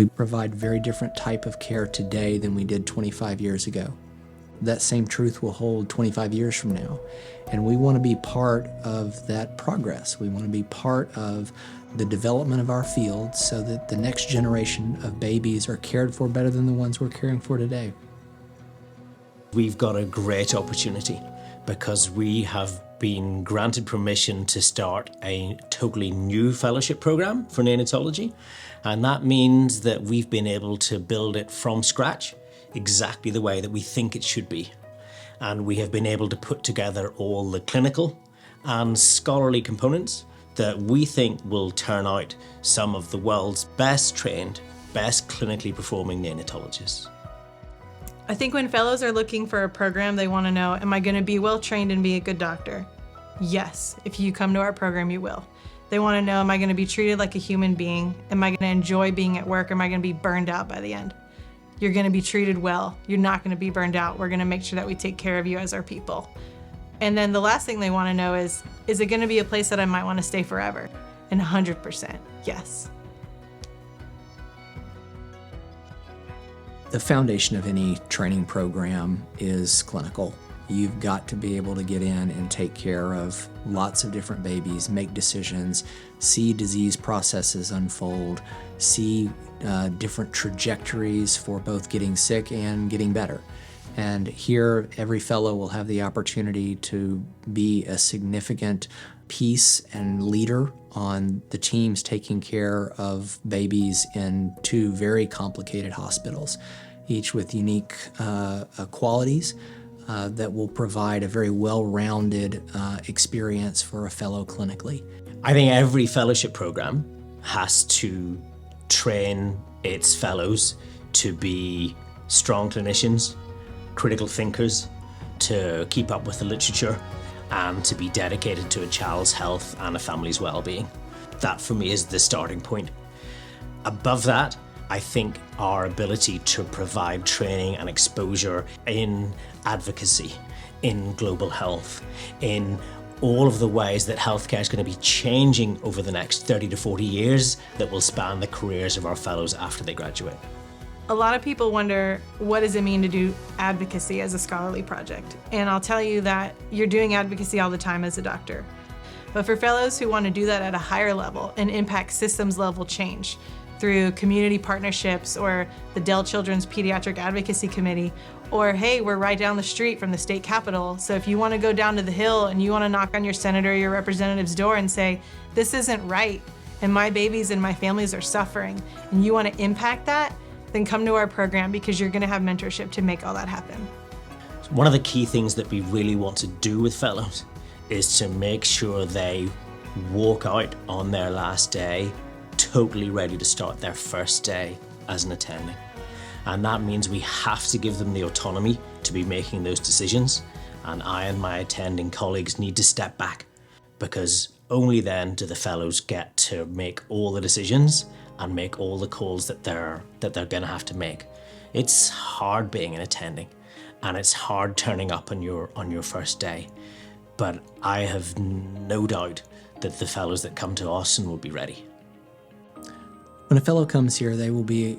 We provide very different type of care today than we did 25 years ago. That same truth will hold 25 years from now. And we want to be part of that progress. We want to be part of the development of our field so that the next generation of babies are cared for better than the ones we're caring for today. We've got a great opportunity because we have been granted permission to start a totally new fellowship program for neonatology. And that means that we've been able to build it from scratch, exactly the way that we think it should be. And we have been able to put together all the clinical and scholarly components that we think will turn out some of the world's best trained, best clinically performing neonatologists. I think when fellows are looking for a program, they want to know, am I going to be well trained and be a good doctor? Yes, if you come to our program, you will. They want to know, am I going to be treated like a human being? Am I going to enjoy being at work? Am I going to be burned out by the end? You're going to be treated well. You're not going to be burned out. We're going to make sure that we take care of you as our people. And then the last thing they want to know is it going to be a place that I might want to stay forever? And 100% yes. The foundation of any training program is clinical. You've got to be able to get in and take care of lots of different babies, make decisions, see disease processes unfold, see different trajectories for both getting sick and getting better. And here, every fellow will have the opportunity to be a significant piece and leader on the teams taking care of babies in two very complicated hospitals, each with unique qualities that will provide a very well-rounded experience for a fellow clinically. I think every fellowship program has to train its fellows to be strong clinicians, critical thinkers, to keep up with the literature, and to be dedicated to a child's health and a family's well-being. That for me is the starting point. Above that, I think our ability to provide training and exposure in advocacy, in global health, in all of the ways that healthcare is going to be changing over the next 30 to 40 years that will span the careers of our fellows after they graduate. A lot of people wonder, what does it mean to do advocacy as a scholarly project? And I'll tell you that you're doing advocacy all the time as a doctor. But for fellows who want to do that at a higher level and impact systems level change through community partnerships or the Dell Children's Pediatric Advocacy Committee, or hey, we're right down the street from the state capitol, so if you want to go down to the Hill and you want to knock on your senator or your representative's door and say, this isn't right, and my babies and my families are suffering, and you want to impact that, then come to our program because you're going to have mentorship to make all that happen. One of the key things that we really want to do with fellows is to make sure they walk out on their last day totally ready to start their first day as an attending. And that means we have to give them the autonomy to be making those decisions. And I and my attending colleagues need to step back, because only then do the fellows get to make all the decisions and make all the calls that they're going to have to make. It's hard being an attending, and it's hard turning up on your first day. But I have no doubt that the fellows that come to Austin will be ready. When a fellow comes here, they will be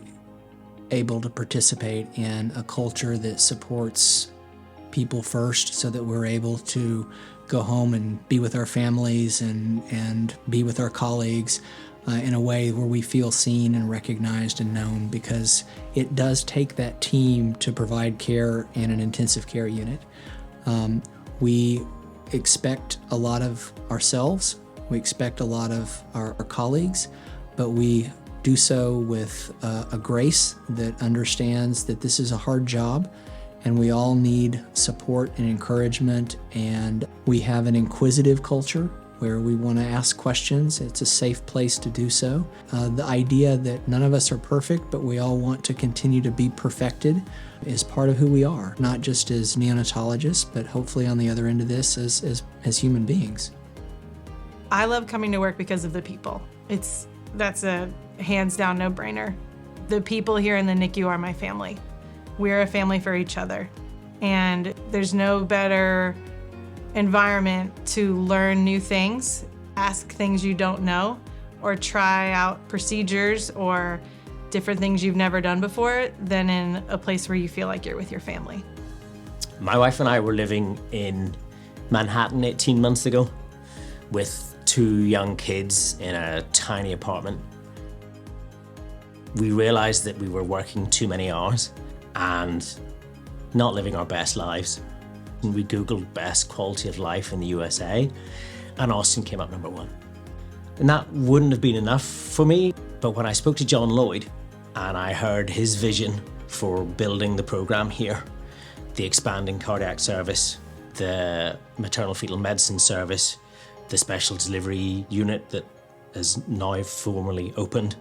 able to participate in a culture that supports people first, so that we're able to go home and be with our families and be with our colleagues in a way where we feel seen and recognized and known, because it does take that team to provide care in an intensive care unit. We expect a lot of ourselves, we expect a lot of our colleagues, but we do so with a grace that understands that this is a hard job and we all need support and encouragement, and we have an inquisitive culture where we want to ask questions. It's a safe place to do so. The idea that none of us are perfect, but we all want to continue to be perfected, is part of who we are, not just as neonatologists, but hopefully on the other end of this as human beings. I love coming to work because of the people. That's a hands down no-brainer. The people here in the NICU are my family. We're a family for each other. And there's no better environment to learn new things, ask things you don't know, or try out procedures, or different things you've never done before than in a place where you feel like you're with your family. My wife and I were living in Manhattan 18 months ago with 2 young kids in a tiny apartment. We realized that we were working too many hours and not living our best lives. And we Googled best quality of life in the USA, and Austin came up number 1. And that wouldn't have been enough for me, but when I spoke to John Lloyd and I heard his vision for building the program here, the expanding cardiac service, the maternal fetal medicine service, the special delivery unit that is now formally opened,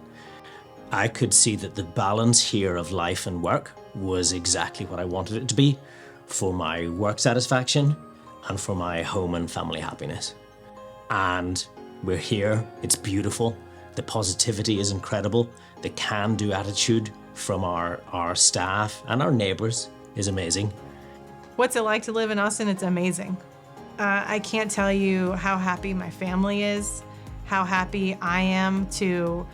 I could see that the balance here of life and work was exactly what I wanted it to be for my work satisfaction and for my home and family happiness. And we're here, it's beautiful, the positivity is incredible, the can-do attitude from our staff and our neighbors is amazing. What's it like to live in Austin? It's amazing. I can't tell you how happy my family is, how happy I am to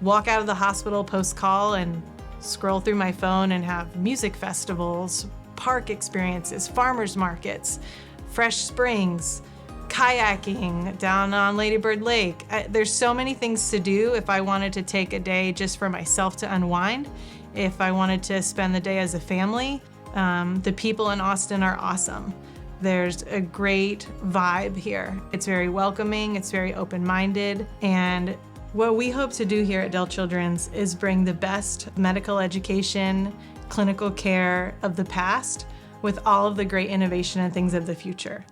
walk out of the hospital post-call and scroll through my phone and have music festivals, park experiences, farmers markets, fresh springs, kayaking down on Lady Bird Lake. There's so many things to do if I wanted to take a day just for myself to unwind, if I wanted to spend the day as a family. The people in Austin are awesome. There's a great vibe here. It's very welcoming, it's very open-minded, and what we hope to do here at Dell Children's is bring the best medical education, clinical care of the past with all of the great innovation and things of the future.